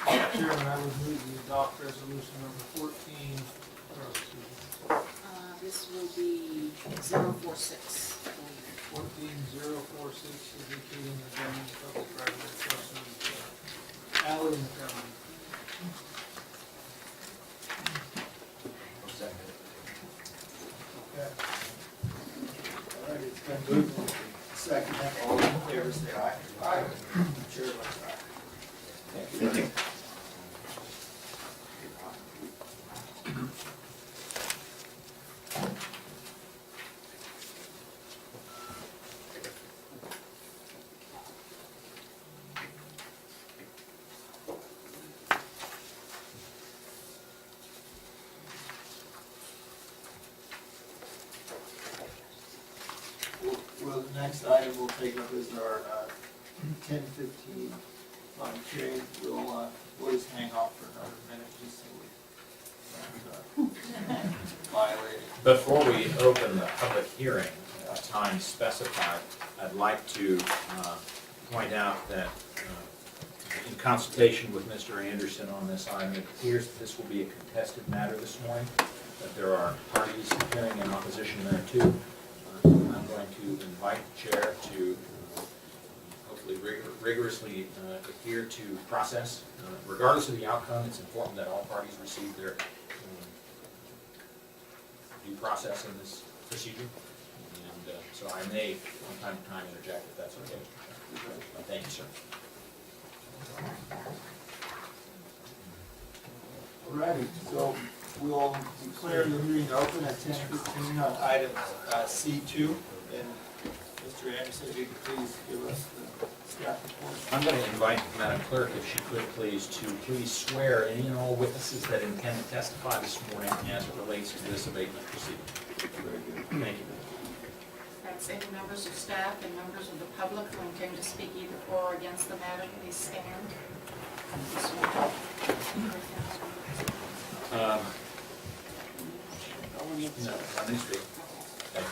Chairman, I would move to adopt resolution number 14. This will be 046. 14046, indicating the government public right-of-way crossing alley in the county. Okay. All right, it's been moved and seconded. All in favor, say aye. Aye. Chair votes aye. Thank you. Well, the next item we'll take up is our 10:15 public hearing. We'll just hang off for another minute just so we don't violate it. Before we open the public hearing, time specified, I'd like to point out that in consultation with Mr. Anderson on this item, it appears that this will be a contested matter this morning, that there are parties appearing in opposition thereto. I'm going to invite the chair to hopefully rigorously adhere to process. Regardless of the outcome, it's important that all parties receive their due process in this procedure. And so I may, from time to time, interject if that's okay. Thank you, sir. All righty, so we'll declare the meeting open at 10:15 on item C2. And Mr. Anderson, if you could please give us the staff report. I'm going to invite Madam Clerk, if she could please, to please swear any and all witnesses that intend to testify this morning as it relates to this abatement proceeding. Very good. Thank you. That's any members of staff and members of the public who intend to speak either for or against the matter, please stand. No, let me speak. Thank you.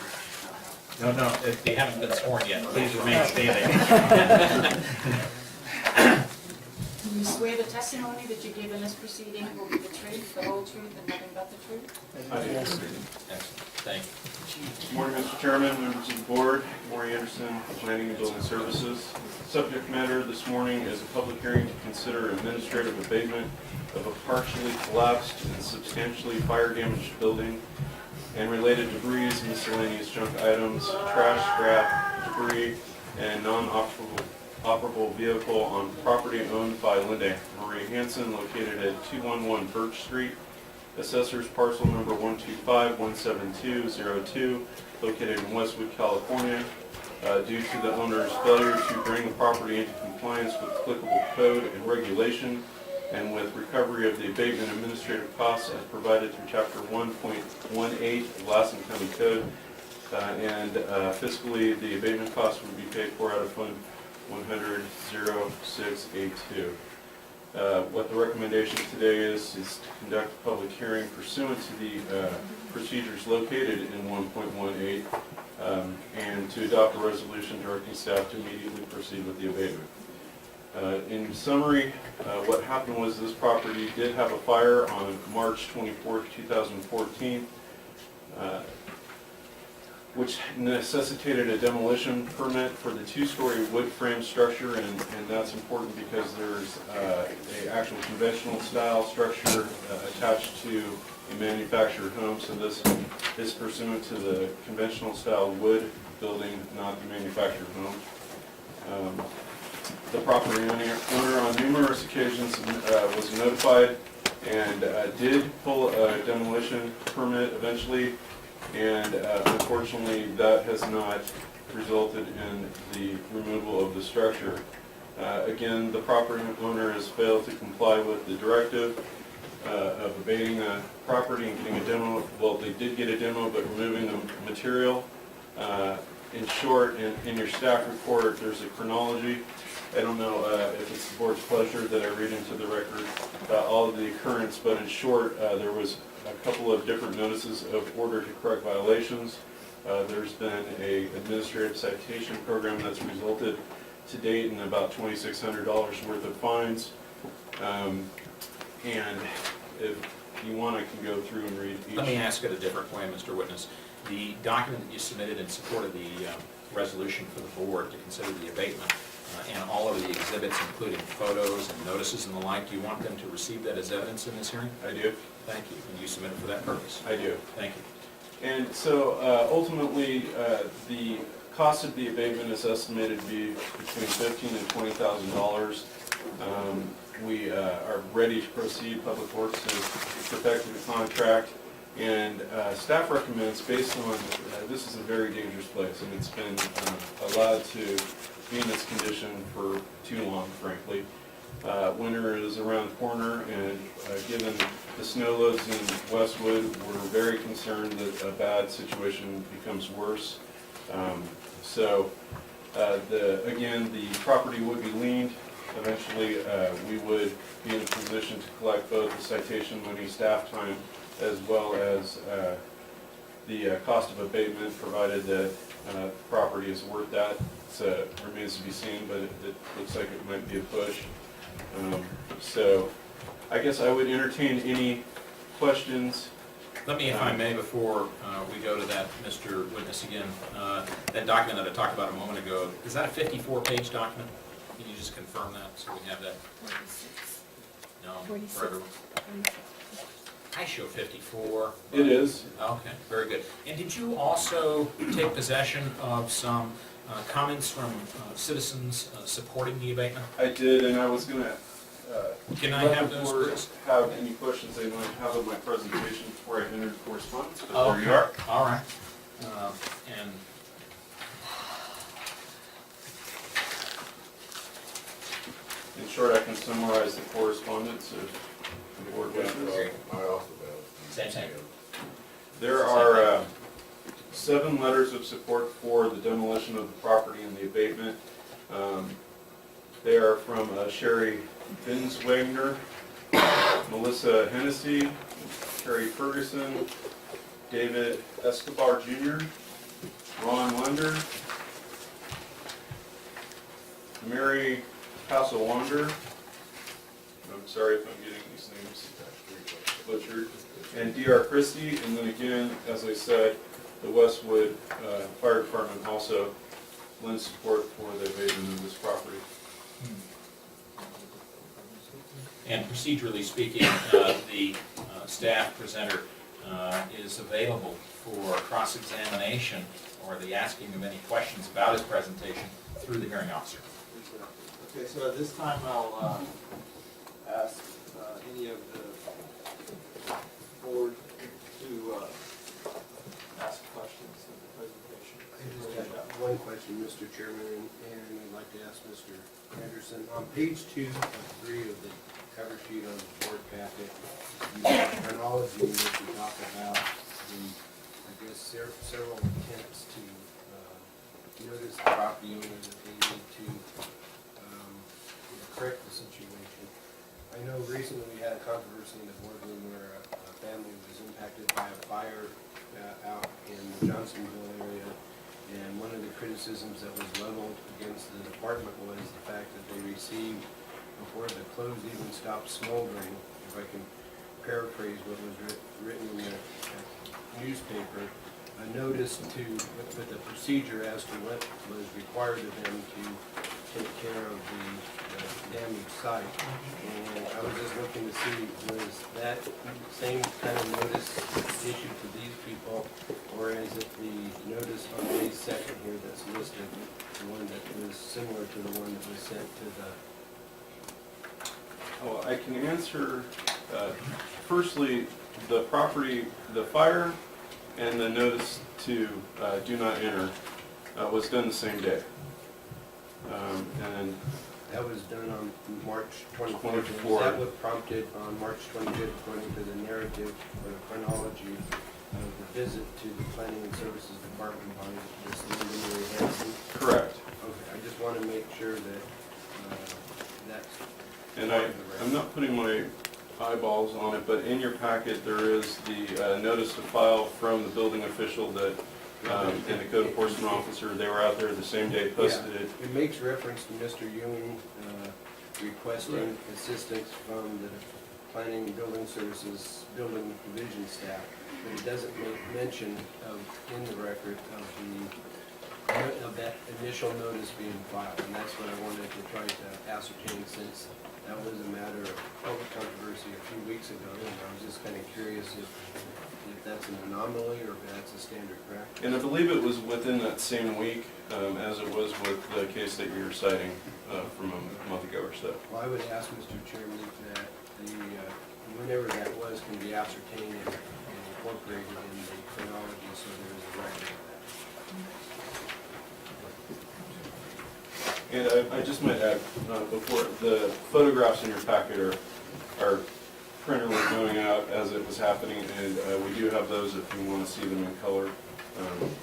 No, if you haven't been sworn yet, please remain standing. Do you swear the testimony that you give in this proceeding will be the truth, the whole truth, and nothing but the truth? I do. Excellent. Thank you. Good morning, Mr. Chairman, members of the board. Maury Anderson, Planning and Building Services. Subject matter this morning is a public hearing to consider administrative abatement of a partially collapsed and substantially fire-damaged building and related debris, miscellaneous junk items, trash, scrap, debris, and non-operable vehicle on property owned by Linda Marie Hanson located at 211 Birch Street. Assessor's parcel number 125-17202, located in Westwood, California. Due to the owner's failure to bring the property into compliance with applicable code and regulation, and with recovery of the abatement administrative costs as provided through Chapter 1.18 of Lassen County Code, and fiscally the abatement costs would be paid for out of Fund 100-0682. What the recommendation today is to conduct a public hearing pursuant to the procedures located in 1.18 and to adopt a resolution directing staff to immediately proceed with the abatement. In summary, what happened was this property did have a fire on March 24th, 2014, which necessitated a demolition permit for the two-story wood frame structure, and that's important because there's an actual conventional style structure attached to a manufactured home, so this is pursuant to the conventional style wood building, not the manufactured home. The property owner on numerous occasions was notified and did pull a demolition permit eventually, and unfortunately that has not resulted in the removal of the structure. Again, the property owner has failed to comply with the directive of abating the property and getting a demo. Well, they did get a demo, but removing the material. In short, in your staff report, there's a chronology. I don't know if it's the board's pleasure that I read into the record all of the occurrence, but in short, there was a couple of different notices of order to correct violations. There's been an administrative citation program that's resulted to date in about $2,600 worth of fines. And if you want, I can go through and read each. Let me ask it a different way, Mr. Witness. The document that you submitted in support of the resolution for the board to consider the abatement and all of the exhibits, including photos and notices and the like, do you want them to receive that as evidence in this hearing? I do. Thank you. And you submitted for that purpose? I do. Thank you. And so ultimately, the cost of the abatement is estimated to be between $15,000 and $20,000. We are ready to proceed. Public Works has perfected the contract, and staff recommends, based on, this is a very dangerous place, and it's been allowed to be in this condition for too long, frankly. Winter is around the corner, and given the snow loads in Westwood, we're very concerned that a bad situation becomes worse. Again, the property would be liened. Eventually, we would be in a position to collect both the citation money, staff time, as well as the cost of abatement, provided that the property is worth that. So remains to be seen, but it looks like it might be a push. So I guess I would entertain any questions. Let me, if I may, before we go to that, Mr. Witness, again, that document that I talked about a moment ago, is that a 54-page document? Can you just confirm that so we have that? 46. No, 46. for everyone. I show 54. It is. Okay, very good. And did you also take possession of some comments from citizens supporting the abatement? I did, and I was going to Can I let have the those, board please? have any questions they might have of my presentation before I enter correspondence. But Oh, there you are. all right. And In short, I can summarize the correspondence if the board wishes. same. There are 7 letters of support for the demolition of the property and the abatement. They are from Sherry Binswagner, Melissa Hennessy, Terry Ferguson, David Escobar Jr., Ron Lunder, Mary Castle-Wander, I'm sorry if I'm getting these names butchered, and D.R. Christie, and then again, as I said, the Westwood Fire Department also lends support for the abatement of this property. And procedurally speaking, the staff presenter is available for cross-examination or the asking of any questions about his presentation through the hearing officer. Okay, so at this time, I'll ask any of the board to ask questions of the presentation. I just have one question, Mr. Chairman, and I'd like to ask Mr. Anderson. On page 2 of 3 of the cover sheet on the board packet, you have chronology that you talk about the, I guess, several attempts to notice the property owner that they need to correct the situation. I know recently we had a controversy in the boardroom where a family was impacted by a fire out in the Johnsonville area, and one of the criticisms that was leveled against the department was the fact that they received, before the clothes even stopped smoldering, if I can paraphrase what was written in the newspaper, a notice with a procedure as to what was required of them to take care of the damaged site. And I was just looking to see, was that same kind of notice issued to these people, or is it the notice on May 2nd here that's listed, the one that was similar to the one that was sent to the... Oh, I can answer, firstly, the property, the fire and the notice to do not enter was done the same day. And That was done on March 24th. 24th. Is that what prompted on March 25th, according to the narrative or chronology of the visit to the Planning and Services Department by Ms. Linda Mary Hanson? correct. Okay, I just want to make sure that that's... And I'm not putting my eyeballs on it, but in your packet, there is the notice to file from the building official that, and the code enforcement officer, they were out there the same day, posted it. It makes reference to Mr. Ewing requesting assistance from the planning and building services, building division staff, but it doesn't make mention of, in the record, of that initial notice being filed, and that's what I wanted to try to ascertain, since that was a matter of public controversy a few weeks ago, and I was just kind of curious if that's an anomaly or if that's a standard practice. And I believe it was within that same week, as it was with the case that you're citing from a month ago or so. Well, I would ask Mr. Chairman if that whenever that was, can be ascertained and incorporated in the chronology, so there is a record of that. And I just might add, before, the photographs in your packet are printer was going out as it was happening, and we do have those if you want to see them in color.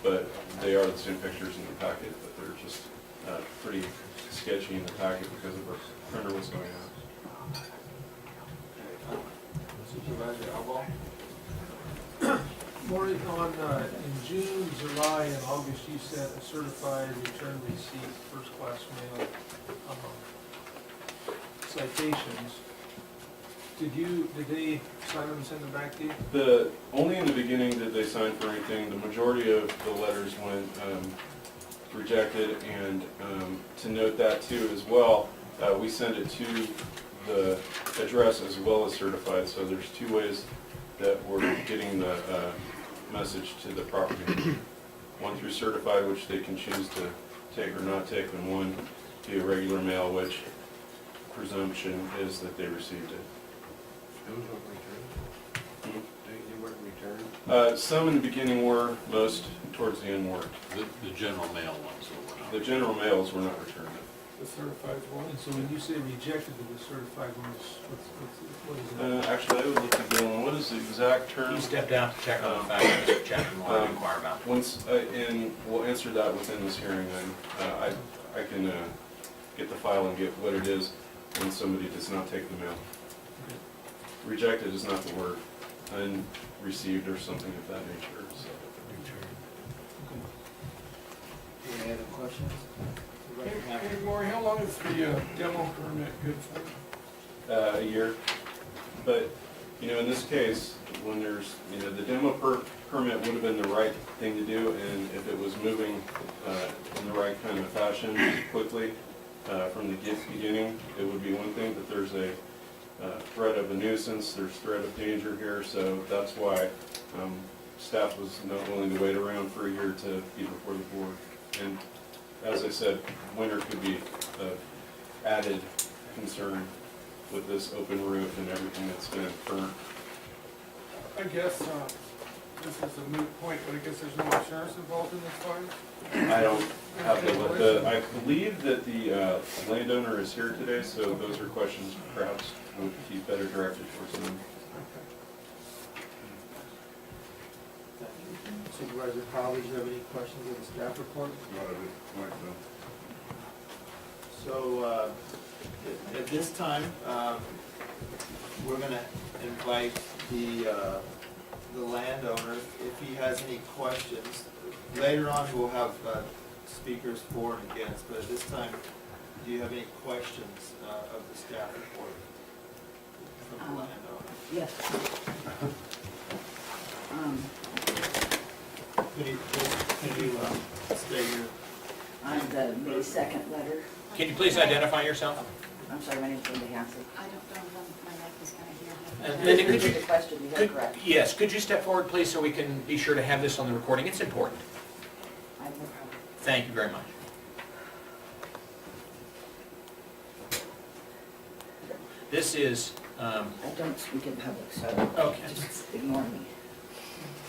But they are the same pictures in the packet, but they're just pretty sketchy in the packet because of our printer was going out. Supervisor Alba? Maureen, in June, July, and August, you sent a certified return receipt, first-class mail, citations. Did they sign them and send them back to you? Only in the beginning did they sign for anything. The majority of the letters went rejected, and to note that too as well, we send it to the address as well as certified, so there's two ways that we're getting the message to the property. One through certified, which they can choose to take or not take, and one via regular mail, which presumption is that they received it. Those weren't returned? They weren't returned? Some in the beginning were, most towards the end weren't. The general mail ones were not. The general mails were not returned. The certified one? And so when you say rejected to the certified ones, what is that? Actually, I would look at Dylan. What is the exact term? You stepped out to check on the fact that Mr. Chapman wanted to inquire about. Once, and we'll answer that within this hearing, then. I can get the file and get what it is when somebody does not take the mail. Rejected is not the word, unreceived or something of that nature. So. Any other questions? Hey, Maury, how long is the demo permit good for? A year. But, in this case, when there's, the demo permit would have been the right thing to do, and if it was moving in the right kind of fashion quickly from the beginning, it would be one thing, but there's a threat of a nuisance, there's threat of danger here, so that's why staff was not willing to wait around for a year to be before the board. And as I said, winter could be an added concern with this open roof and everything that's been burnt. I guess, this is a moot point, but I guess there's no insurance involved in this fire? I don't have the I believe that the landowner is here today, so those are questions perhaps would be better directed towards them. Supervisor Powell, do you have any questions of the staff report? Not at this point, no. So, at this time, we're gonna invite the landowner, if he has any questions. Later on, we'll have speakers for and against, but at this time, do you have any questions of the staff report from the landowner? Yes. Can you state your... On the May 2nd letter, Can you please identify yourself? I'm sorry, my name's Linda Hanson. I don't know, my mic is kind of And here. Linda, could you, The question, is that correct? yes, could you step forward, please, so we can be sure to have this on the recording? It's important. I have no problem. Thank you very much. This is, I don't speak in public, so Okay. just ignore me.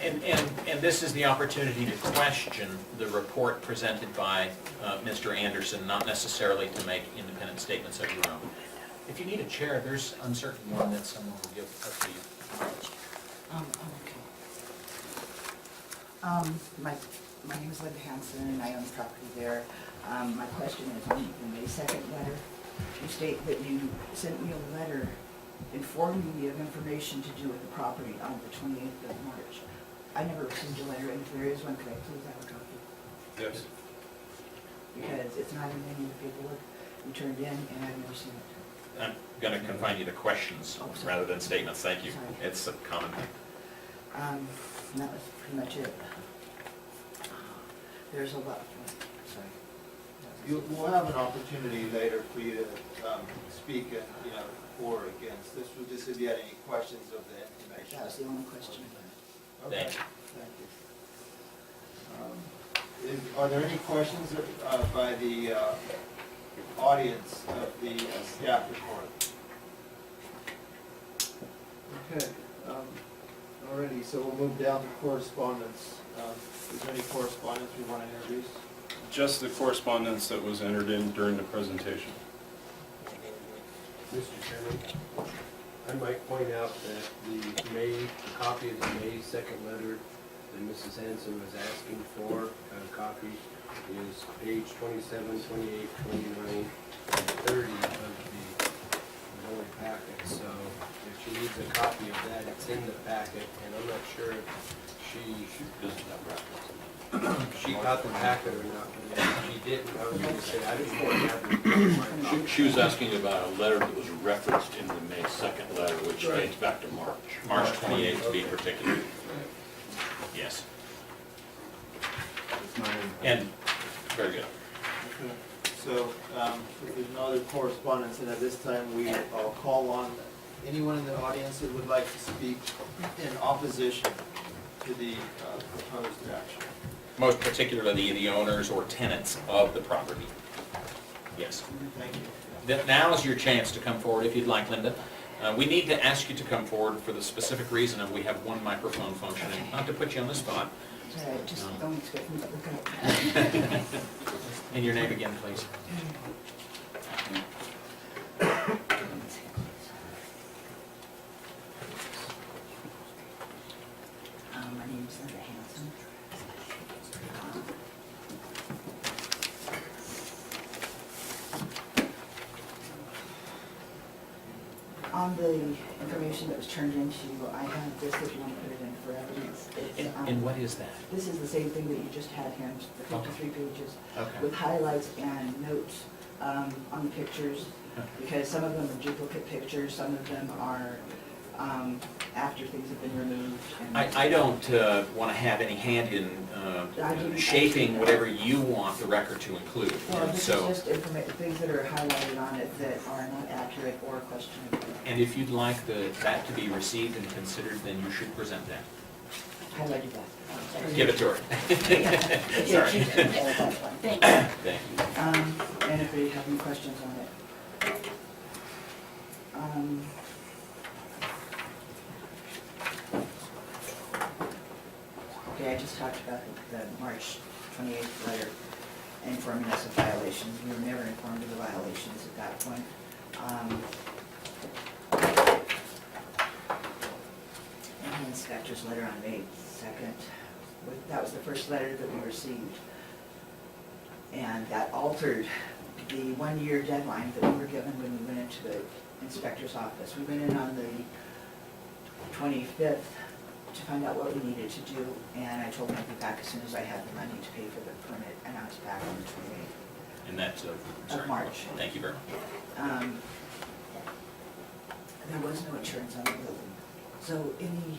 and this is the opportunity to question the report presented by Mr. Anderson, not necessarily to make independent statements of your own. If you need a chair, there's uncertain one that someone will give up to you. Okay. My name is Linda Hanson, and I own property there. My question is, on the May 2nd letter, you state that you sent me a letter informing me of information to do with the property on the 28th of March. I never received a letter, and if there is one, could I please have a copy? Yes. Because it's not in any of the paperwork you turned in, and I've never seen it. I'm going to confine you to questions Oh, sorry. rather than statements, thank you. Sorry. It's a common thing. That was pretty much it. There's a lot, sorry. We'll have an opportunity later for you to speak, for or against. This was just if you had any questions of the information. That was the only question. Okay, Thank you. thank you. Are there any questions by the audience of the staff report? Okay, alrighty, so we'll move down to correspondence. Is there any correspondence we want to introduce? Just the correspondence that was entered in during the presentation. Mr. Chairman, I might point out that the copy of the May 2nd letter that Mrs. Hanson was asking for, a copy, is page 27, 28, 29, and 30 of the whole packet. So if she needs a copy of that, it's in the packet, and I'm not sure if she Doesn't have reference. she got the packet or not, but if she didn't, I was going to say, I didn't want to have it. She was asking about a letter that was referenced in the May 2nd letter, which Right. dates back to March. March 28th to be particular. Yes. And, very good. Okay. So, if there's no other correspondence, and at this time, I'll call on anyone in the audience that would like to speak in opposition to the proposed action. Most particularly the owners or tenants of the property. Yes. Thank you. Now is your chance to come forward if you'd like, Linda. We need to ask you to come forward for the specific reason of we have one microphone functioning, not to put you on the spot. Sorry, just don't expect me to look up. And your name again, please. My name is Linda Hanson. On the information that was turned into you, I have this if you want to put it in for evidence. It's, And what is that? This is the same thing that you just had, Ham, the 53 pages, Okay. with highlights and notes on the pictures, because some of them are duplicate pictures, some of them are after things have been removed. and- I don't want to have any hand in shaping whatever you want the record to include. Well, And this is so, just things that are highlighted on it that are not accurate or questionable. and if you'd like that to be received and considered, then you should present that. Highlighted that. Give it to her. Yeah, Sorry. she's done all that one. Thank you. Thank you. And if they have any questions on it. Okay, I just talked about the March 28th letter informing us of violations. We were never informed of the violations at that point. And the inspector's letter on May 2nd, that was the first letter that we received. And that altered the one-year deadline that we were given when we went into the inspector's office. We went in on the 25th to find out what we needed to do, and I told him I'd be back as soon as I had the money to pay for the permit, and I was back on the 28th. And that's Of March. Thank you very much. There was no insurance on the building, so any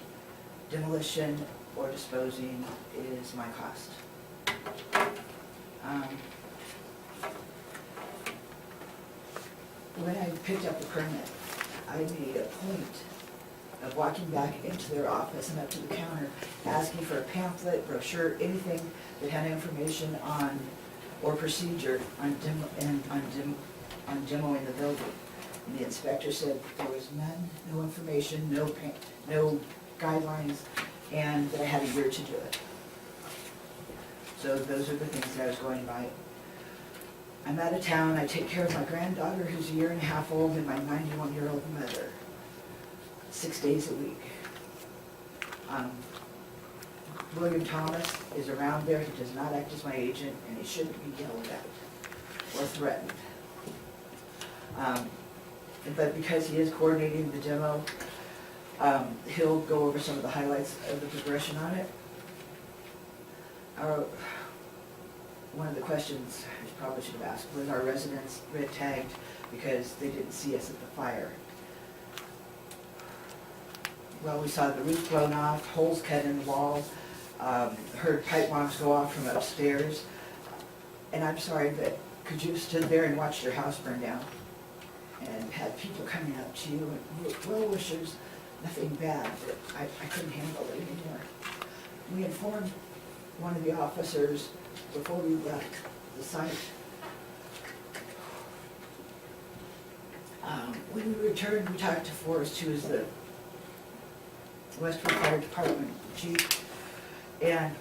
demolition or disposing is my cost. When I picked up the permit, I made a point of walking back into their office and up to the counter, asking for a pamphlet, brochure, anything that had information on, or procedure on demoing the building. And the inspector said there was none, no information, no guidelines, and that I had a year to do it. So those are the things that I was going by. I'm out of town, I take care of my granddaughter who's a year and a half old and my 91-year-old mother, 6 days a week. William Thomas is around there, he does not act as my agent, and he shouldn't be yelled at or threatened. But because he is coordinating the demo, he'll go over some of the highlights of the progression on it. one of the questions I probably should have asked, was our residents red tagged because they didn't see us at the fire? Well, we saw the roof blown off, holes cut in the wall, heard pipe bombs go off from upstairs. And I'm sorry, but could you have stood there and watched your house burn down? And had people coming up to you and well wishers, nothing bad, but I couldn't handle it anymore. We informed one of the officers before we left the site. When we returned, we talked to Forrest, who is the Westwood Fire Department chief, and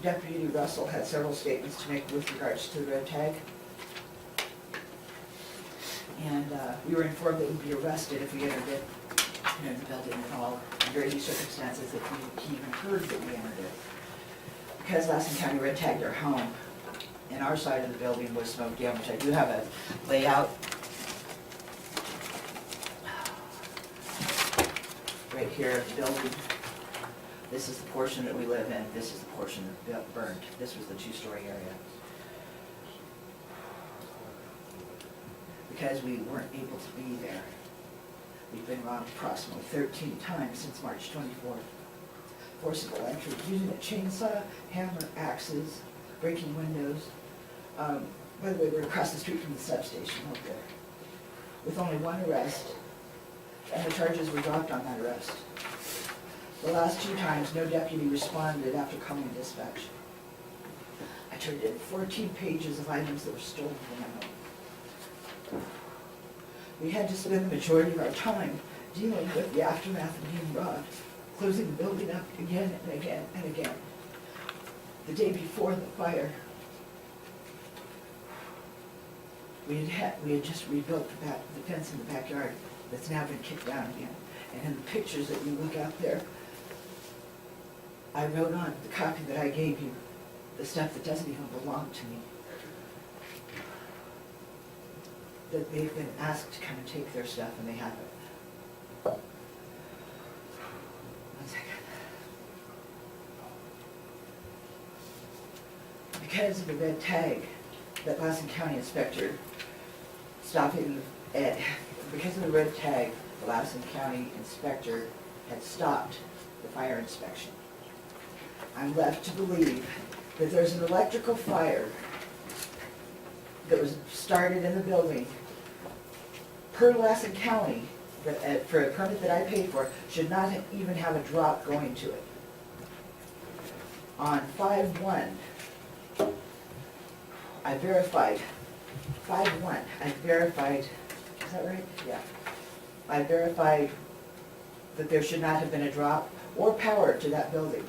Deputy Russell had several statements to make with regards to the red tag. And we were informed that we'd be arrested if we entered it, in the building at all, under any circumstances if he even heard that we entered it. Because Lassen County red tagged our home, and our side of the building was smoke damage. I do have a layout right here of the building. This is the portion that we live in, this is the portion that burned. This was the two-story area. Because we weren't able to be there. We've been robbed approximately 13 times since March 24th. Forcible entry, using a chainsaw, hammer, axes, breaking windows. By the way, we're across the street from the substation out there. With only one arrest, and the charges were dropped on that arrest. The last 2 times, no deputy responded after calling dispatch. I turned in 14 pages of items that were stolen from my home. We had to spend the majority of our time dealing with the aftermath of being robbed, closing the building up again and again and again. The day before the fire, we had just rebuilt the fence in the backyard that's now been kicked down again. And in the pictures that you look out there, I wrote on the copy that I gave you the stuff that doesn't even belong to me. That they've been asked to come and take their stuff and they haven't. One second. Because of the red tag that Lassen County Inspector stopping at, because of the red tag, the Lassen County Inspector had stopped the fire inspection. I'm left to believe that there's an electrical fire that was started in the building per Lassen County, that, for a permit that I paid for, should not even have a drop going to it. On 5/1, I verified, 5/1, I verified, is that right? Yeah. I verified that there should not have been a drop or power to that building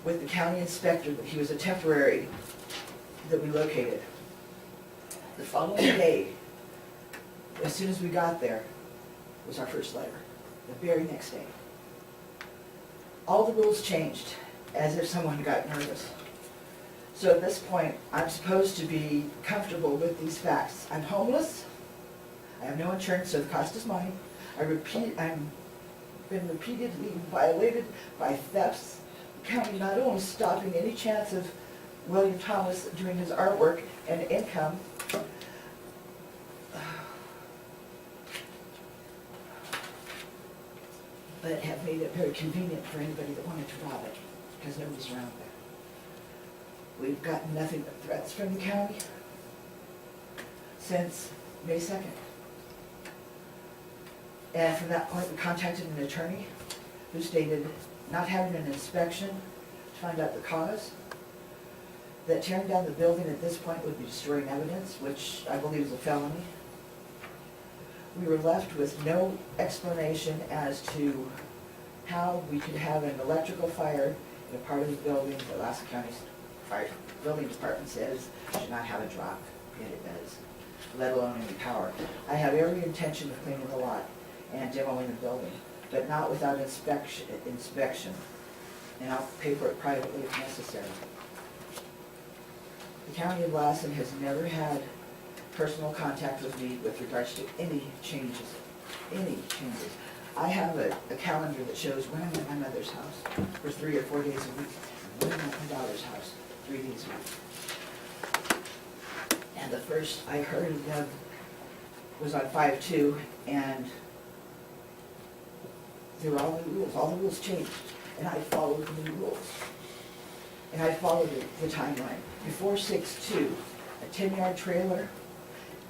with the county inspector, that he was a temporary that we located. The following day, as soon as we got there, was our first letter, the very next day. All the rules changed, as if someone got nervous. So at this point, I'm supposed to be comfortable with these facts. I'm homeless, I have no insurance, so the cost is mine. I'm been repeatedly violated by thefts. The county not only stopping any chance of William Thomas doing his artwork and income, but have made it very convenient for anybody that wanted to rob it, because nobody's around there. We've gotten nothing but threats from the county since May 2nd. And from that point, we contacted an attorney who stated not having an inspection to find out the cause, that tearing down the building at this point would be destroying evidence, which I believe is a felony. We were left with no explanation as to how we could have an electrical fire in a part of the building that Lassen County's fire building department says should not have a drop, yet it does, let alone any power. I have every intention of cleaning the lot and demoing the building, but not without inspection, and I'll pay for it privately if necessary. The County of Lassen has never had personal contact with me with regards to any changes, I have a calendar that shows when I'm at my mother's house for 3 or 4 days a week, and when I'm at my daughter's house 3 days a week. the first I heard of them was on 5/2, and there were all the rules changed, and I followed the new rules. And I followed the timeline. Before 6/2, a 10-yard trailer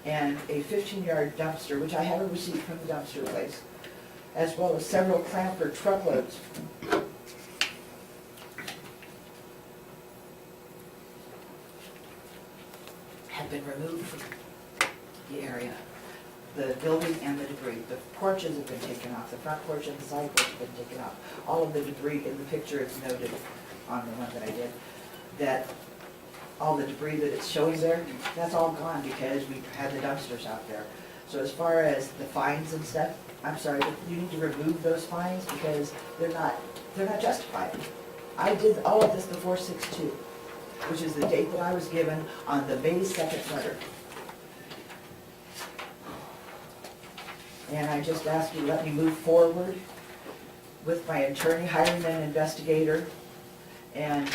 and a 15-yard dumpster, which I have a receipt from the dumpster place, as well as several clamper truckloads. Have been removed from the area, the building and the debris. The porches have been taken off, the front porch and the side porch have been taken off. All of the debris in the picture is noted on the one that I did, that all the debris that it's showing there, that's all gone because we've had the dumpsters out there. So as far as the fines and stuff, I'm sorry, but you need to remove those fines because they're not justified. I did all of this before 6/2, which is the date that I was given on the May 2nd letter. And I just ask you to let me move forward with my attorney hiring an investigator, and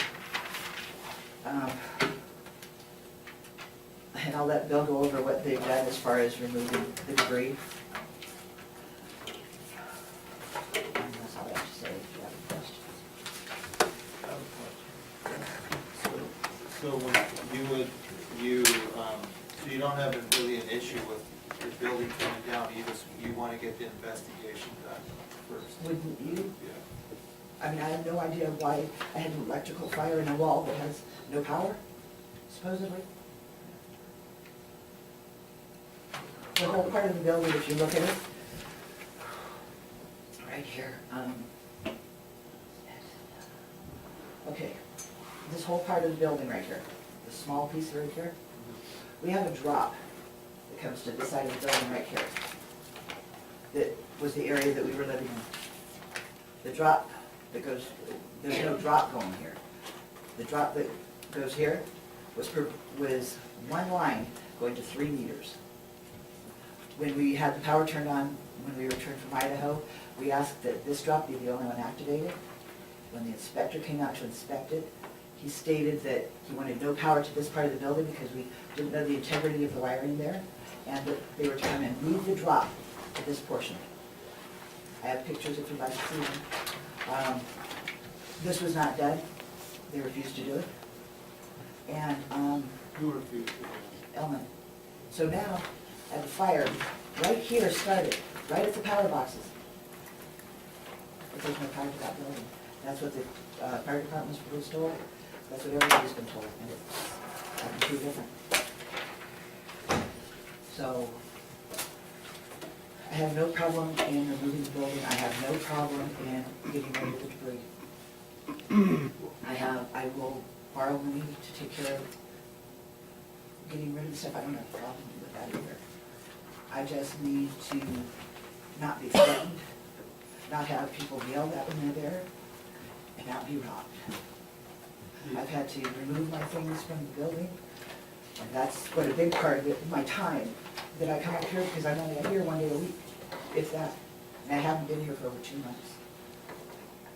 I'll let Bill go over what they've done as far as removing the debris. And that's all I have to say, if you have any questions. So when so you don't have really an issue with your building coming down, you want to get the investigation done first? Wouldn't you? Yeah. I mean, I have no idea why I had an electrical fire in a wall that has no power, supposedly. The whole part of the building, if you look at it, right here, okay, this whole part of the building right here, the small piece right here, we have a drop that comes to this side of the building right here. That was the area that we were living in. The drop that goes, there's no drop going here. The drop that goes here was one line going to 3 meters. When we had the power turned on, when we returned from Idaho, we asked that this drop be the only one activated. When the inspector came out to inspect it, he stated that he wanted no power to this part of the building because we didn't know the integrity of the wiring there, and that they were to come and move the drop to this portion. I have pictures if you'd like to see them. This was not done. They refused to do it. And Who refused to do Elman. So now, at the fire, right here started, right at the power boxes. But there's no power to that building. That's what the fire department was told. That's what everybody's been told, and it's completely different. So, I have no problem in removing the building. I have no problem in getting rid of the debris. I will borrow money to take care of getting rid of the stuff. I don't have a problem with that either. I just need to not be threatened, not have people yelled at when they're there, and not be robbed. I've had to remove my things from the building, and that's what a big part of it, my time, that I come up here, because I'm only here 1 day a week, if that. And I haven't been here for over 2 months.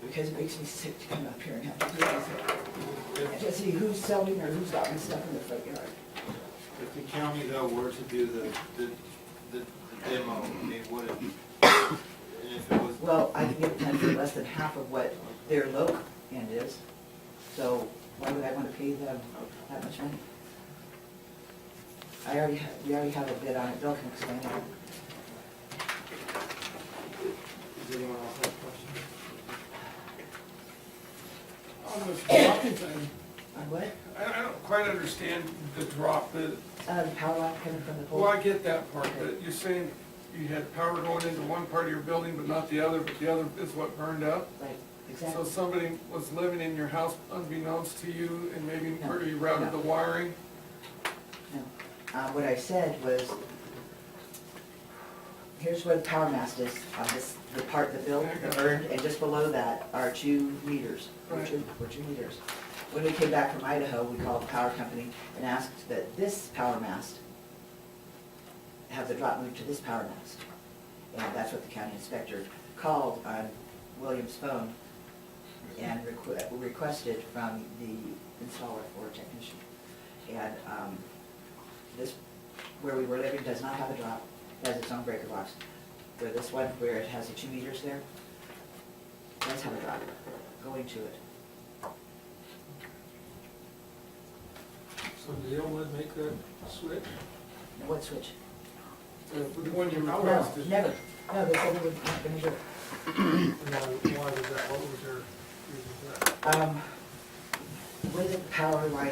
Because it makes me sick to come up here and have to deal with it. And to see who's selling or who's got my stuff in the front yard. If the county though were to do the demo, I mean, would it, and if it was, Well, I can get it done for less than half of what their low end is, so why would I want to pay them that much money? We already have a bid on it, Bill can explain it. does anyone else have a question? On this dropping thing, On what? I don't quite understand the drop, The power line coming from the pole? well, I get that part, but you're saying you had power going into one part of your building but not the other, but the other is what burned up? Right, So exactly. somebody was living in your house unbeknownst to you and maybe No, rerouted no. the wiring? No. What I said was, here's where the power mast is, on this, the part that built, that burned, and just below that are 2 meters, or Right. 2 meters. When we came back from Idaho, we called the power company and asked that this power mast have the drop moved to this power mast. And that's what the county inspector called on William's phone and requested from the installer or technician. And this, where we were living, does not have a drop, it has its own breaker box. Where this one, where it has the 2 meters there, does have a drop going to it. So Dale would make that switch? What switch? The one you No, requested? never. No, they said they were not gonna do it. Why was that? What was their reason for that? With the power line